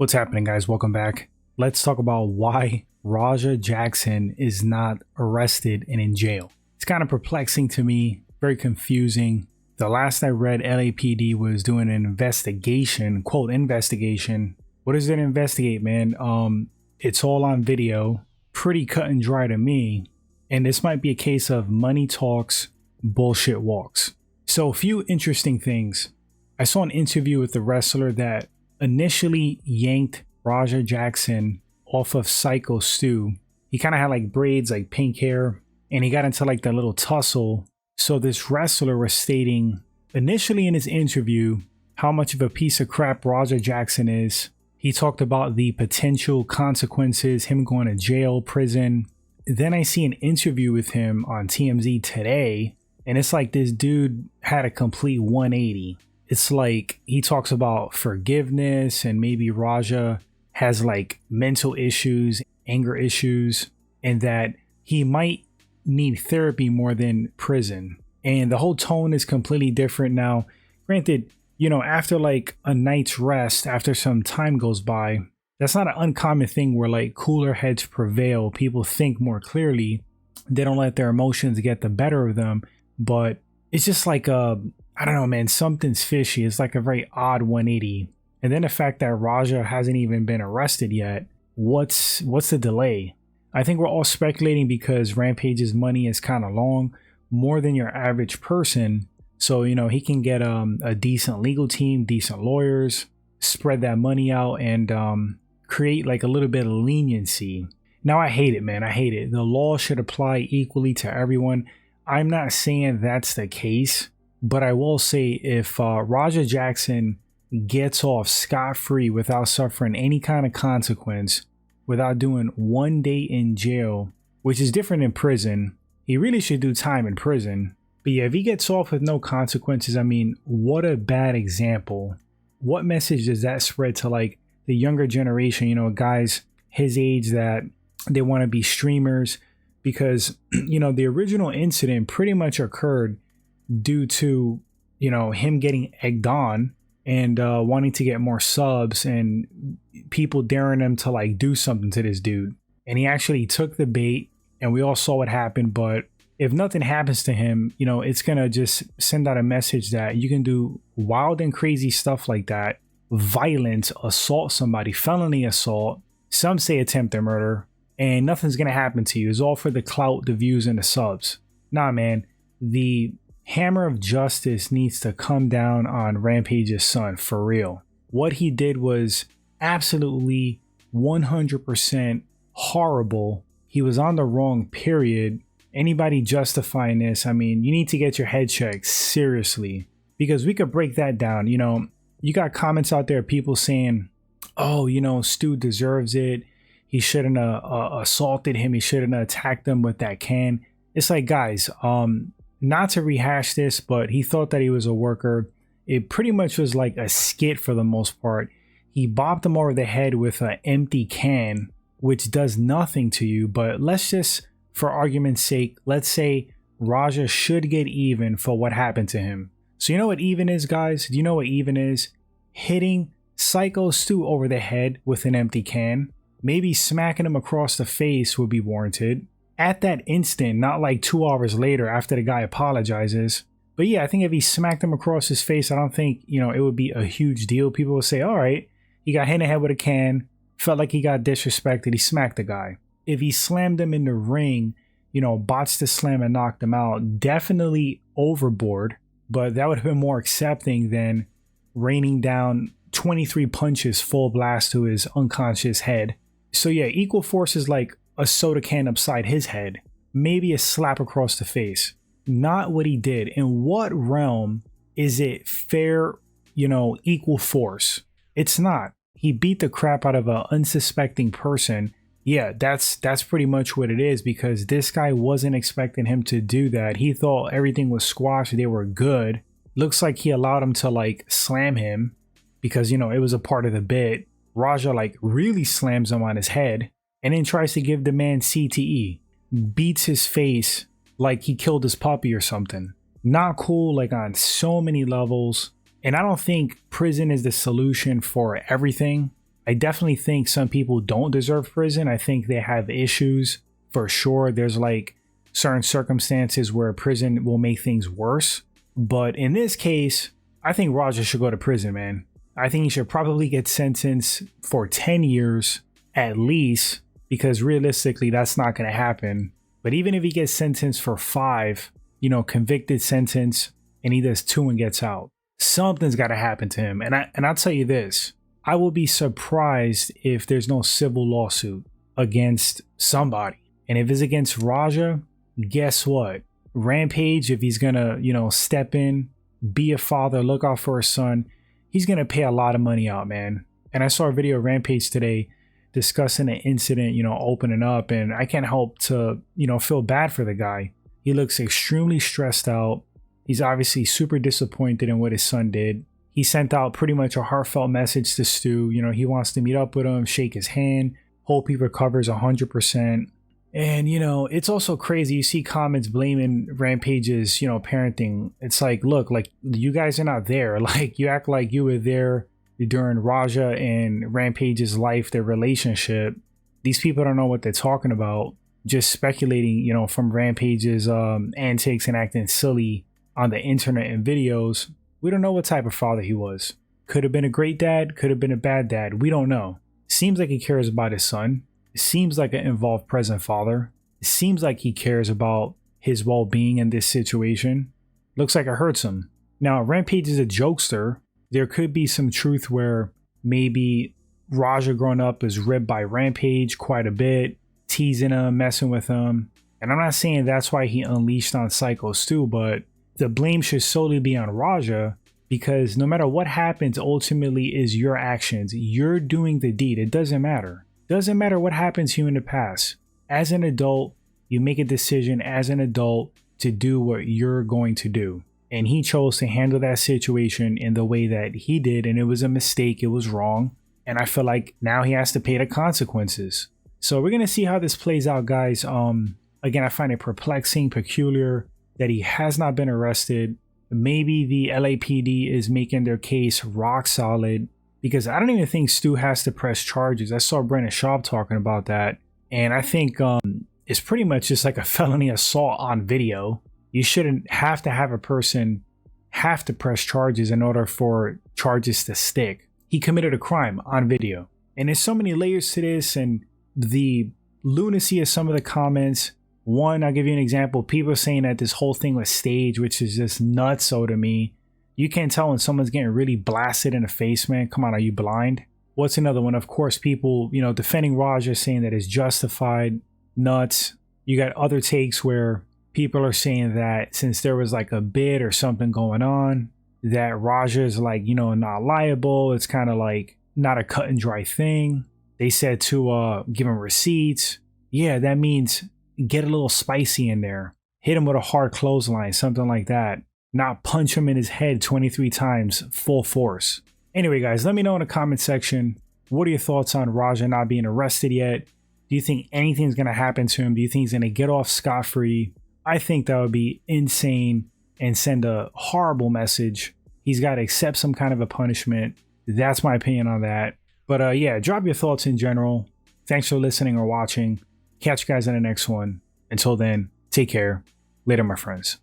What's happening, guys? Welcome back. Let's talk about why Raja Jackson is not arrested and in jail. It's kind of perplexing to me, very confusing. The last I read, LAPD was doing an investigation, quote, investigation. What does it investigate, man? It's all on video, pretty cut and dry to me. And this might be a case of money talks, bullshit walks. So a few interesting things. I saw an interview with the wrestler that initially yanked Raja Jackson off of Psycho Stu. He kind of had like braids, like pink hair, and he got into like that little tussle. So this wrestler was stating initially in his interview how much of a piece of crap Raja Jackson is. He talked about the potential consequences, him going to jail, prison. Then I see an interview with him on TMZ today, and it's like this dude had a complete 180. It's like he talks about forgiveness and maybe Raja has like mental issues, anger issues, and that he might need therapy more than prison. And the whole tone is completely different now. Granted, you know, after like a night's rest, after some time goes by, that's not an uncommon thing where like cooler heads prevail. People think more clearly. They don't let their emotions get the better of them. But it's just like I don't know, man, something's fishy. It's like a very odd 180. And then the fact that Raja hasn't even been arrested yet. What's the delay? I think we're all speculating because Rampage's money is kind of long, more than your average person. So, you know, he can get a decent legal team, decent lawyers, spread that money out and create like a little bit of leniency. Now, I hate it, man. I hate it. The law should apply equally to everyone. I'm not saying that's the case. But I will say if Raja Jackson gets off scot-free without suffering any kind of consequence, without doing 1 day in jail, which is different in prison, he really should do time in prison. But yeah, if he gets off with no consequences, I mean, what a bad example. What message does that spread to like the younger generation, you know, guys his age that they want to be streamers? Because, you know, the original incident pretty much occurred due to, you know, him getting egged on and wanting to get more subs and people daring him to like do something to this dude. And he actually took the bait and we all saw what happened. But if nothing happens to him, you know, it's gonna just send out a message that you can do wild and crazy stuff like that, violence, assault somebody, felony assault, some say attempted murder, and nothing's gonna happen to you. It's all for the clout, the views, and the subs. Nah, man, the hammer of justice needs to come down on Rampage's son, for real. What he did was absolutely 100% horrible. He was on the wrong, period. Anybody justifying this, I mean, you need to get your head checked seriously, because we could break that down. You know, you got comments out there, people saying, oh, you know, Stu deserves it. He shouldn't have assaulted him. He shouldn't have attacked him with that can. It's like, guys, not to rehash this, but he thought that he was a worker. It pretty much was like a skit for the most part. He bopped him over the head with an empty can, which does nothing to you. But let's just, for argument's sake, let's say Raja should get even for what happened to him. So you know what even is, guys? Do you know what even is? Hitting Psycho Stu over the head with an empty can. Maybe smacking him across the face would be warranted. At that instant, not like 2 hours later after the guy apologizes. But yeah, I think if he smacked him across his face, I don't think, you know, it would be a huge deal. People would say, all right, he got hit in the head with a can, felt like he got disrespected, he smacked the guy. If he slammed him in the ring, you know, botched the slam and knocked him out, definitely overboard. But that would have been more accepting than raining down 23 punches full blast to his unconscious head. So yeah, equal force is like a soda can upside his head, maybe a slap across the face. Not what he did. In what realm is it fair, you know, equal force? It's not. He beat the crap out of an unsuspecting person. Yeah, that's pretty much what it is, because this guy wasn't expecting him to do that. He thought everything was squashed, they were good. Looks like he allowed him to like slam him because, you know, it was a part of the bit. Raja like really slams him on his head and then tries to give the man CTE. Beats his face like he killed his puppy or something. Not cool, like on so many levels. And I don't think prison is the solution for everything. I definitely think some people don't deserve prison. I think they have issues for sure. There's like certain circumstances where prison will make things worse. But in this case, I think Raja should go to prison, man. I think he should probably get sentenced for 10 years at least, because realistically, that's not going to happen. But even if he gets sentenced for 5, convicted sentence, and he does 2 and gets out, something's got to happen to him. And I'll tell you this, I will be surprised if there's no civil lawsuit against somebody. And if it's against Raja, guess what? Rampage, if he's going to, step in, be a father, look out for his son, he's going to pay a lot of money out, man. And I saw a video of Rampage today discussing an incident, opening up, and I can't help to, feel bad for the guy. He looks extremely stressed out. He's obviously super disappointed in what his son did. He sent out pretty much a heartfelt message to Stu. He wants to meet up with him, shake his hand, hope he recovers 100%. And, it's also crazy. You see comments blaming Rampage's, parenting. It's like, look, like, you guys are not there. Like, you act like you were there during Raja and Rampage's life, their relationship. These people don't know what they're talking about. Just speculating, from Rampage's antics and acting silly on the internet and videos. We don't know what type of father he was. Could have been a great dad, could have been a bad dad. We don't know. Seems like he cares about his son. Seems like an involved present father. Seems like he cares about his well-being in this situation. Looks like it hurts him. Now, Rampage is a jokester. There could be some truth where maybe Raja growing up is ribbed by Rampage quite a bit, teasing him, messing with him. And I'm not saying that's why he unleashed on Psycho Stu, but the blame should solely be on Raja, because no matter what happens, ultimately is your actions. You're doing the deed. It doesn't matter. Doesn't matter what happens to you in the past. As an adult, you make a decision as an adult to do what you're going to do. And he chose to handle that situation in the way that he did, and it was a mistake. It was wrong. And I feel like now he has to pay the consequences. So we're going to see how this plays out, guys. Again, I find it perplexing, peculiar that he has not been arrested. Maybe the LAPD is making their case rock solid, because I don't even think Stu has to press charges. I saw Brennan Schaub talking about that. And I think it's pretty much just like a felony assault on video. You shouldn't have to have a person have to press charges in order for charges to stick. He committed a crime on video. And there's so many layers to this, and the lunacy of some of the comments. One, I'll give you an example. People saying that this whole thing was staged, which is just nuts so to me. You can't tell when someone's getting really blasted in the face, man. Come on, are you blind? What's another one? Of course, people, defending Raja, saying that it's justified. Nuts. You got other takes where people are saying that since there was like a bid or something going on, that Raja is like, not liable. It's kind of like not a cut and dry thing. They said to give him receipts. Yeah, that means get a little spicy in there. Hit him with a hard clothesline, something like that. Not punch him in his head 23 times, full force. Anyway, guys, let me know in the comment section. What are your thoughts on Raja not being arrested yet? Do you think anything's going to happen to him? Do you think he's going to get off scot-free? I think that would be insane and send a horrible message. He's got to accept some kind of a punishment. That's my opinion on that. But yeah, drop your thoughts in general. Thanks for listening or watching. Catch you guys in the next one. Until then, take care. Later, my friends.